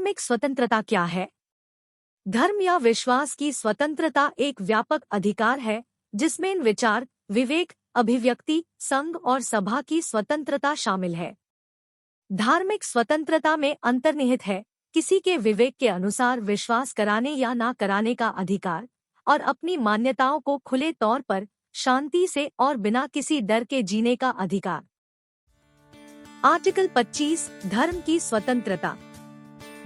धार्मिक स्वतंत्रता क्या है? धर्म या विश्वास की स्वतंत्रता एक व्यापक अधिकार है जिसमें विचार, विवेक, अभिव्यक्ति, संघ और सभा की स्वतंत्रता शामिल है। धार्मिक स्वतंत्रता में अंतर्निहित है किसी के विवेक के अनुसार विश्वास कराने या ना कराने का अधिकार और अपनी मान्यताओं को खुले तौर पर शांति से और बिना किसी डर के जीने का अधिकार। आर्टिकल 25 धर्म की स्वतंत्रता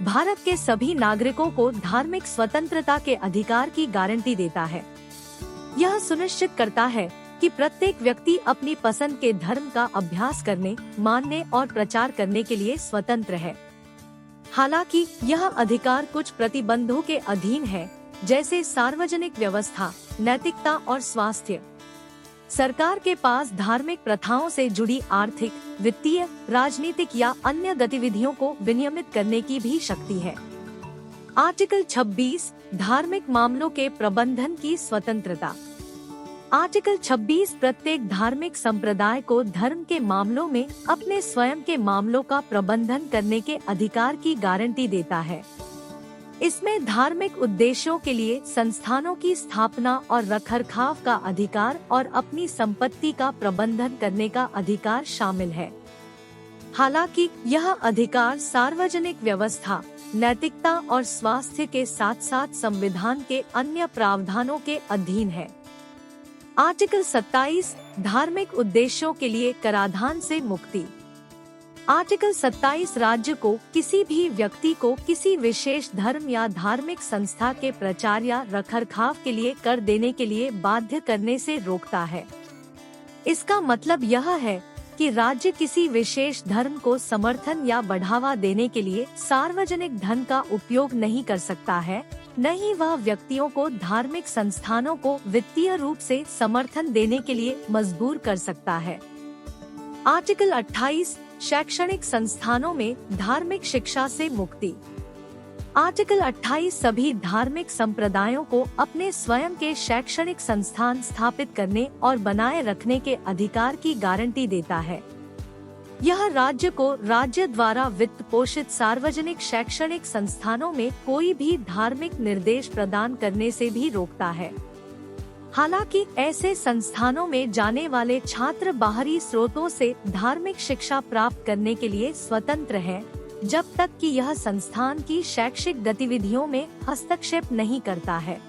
भारत के सभी नागरिकों को धार्मिक स्वतंत्रता के अधिकार की गारंटी देता है। यह सुनिश्चित करता है कि प्रत्येक व्यक्ति अपनी पसंद के धर्म का अभ्यास करने, मानने और प्रचार करने के लिए स्वतंत्र है। हालांकि यह अधिकार कुछ प्रतिबंधों के अधीन है, जैसे सार्वजनिक व्यवस्था, नैतिकता और स्वास्थ्य। सरकार के पास धार्मिक प्रथाओं से जुड़ी आर्थिक, वित्तीय, राजनीतिक या अन्य गतिविधियों को विनियमित करने की भी शक्ति है। आर्टिकल 26 धार्मिक मामलों के प्रबंधन की स्वतंत्रता। आर्टिकल 26 प्रत्येक धार्मिक संप्रदाय को धर्म के मामलों में अपने स्वयं के मामलों का प्रबंधन करने के अधिकार की गारंटी देता है। इसमें धार्मिक उद्देश्यों के लिए संस्थानों की स्थापना और रखरखाव का अधिकार और अपनी संपत्ति का प्रबंधन करने का अधिकार शामिल है। हालांकि यह अधिकार सार्वजनिक व्यवस्था, नैतिकता और स्वास्थ्य के साथ साथ संविधान के अन्य प्रावधानों के अधीन है। आर्टिकल 27 धार्मिक उद्देश्यों के लिए कराधान से मुक्ति। आर्टिकल 27 राज्य को किसी भी व्यक्ति को किसी विशेष धर्म या धार्मिक संस्था के प्रचार या रखरखाव के लिए कर देने के लिए बाध्य करने से रोकता है। इसका मतलब यह है कि राज्य किसी विशेष धर्म को समर्थन या बढ़ावा देने के लिए सार्वजनिक धन का उपयोग नहीं कर सकता है, न ही वह व्यक्तियों को धार्मिक संस्थानों को वित्तीय रूप से समर्थन देने के लिए मजबूर कर सकता है। आर्टिकल 28 शैक्षणिक संस्थानों में धार्मिक शिक्षा से मुक्ति। आर्टिकल 28 सभी धार्मिक संप्रदायों को अपने स्वयं के शैक्षणिक संस्थान स्थापित करने और बनाए रखने के अधिकार की गारंटी देता है। यह राज्य को राज्य द्वारा वित्त पोषित सार्वजनिक शैक्षणिक संस्थानों में कोई भी धार्मिक निर्देश प्रदान करने से भी रोकता है। हालांकि ऐसे संस्थानों में जाने वाले छात्र बाहरी स्रोतों से धार्मिक शिक्षा प्राप्त करने के लिए स्वतंत्र हैं, जब तक कि यह संस्थान की शैक्षिक गतिविधियों में हस्तक्षेप नहीं करता है।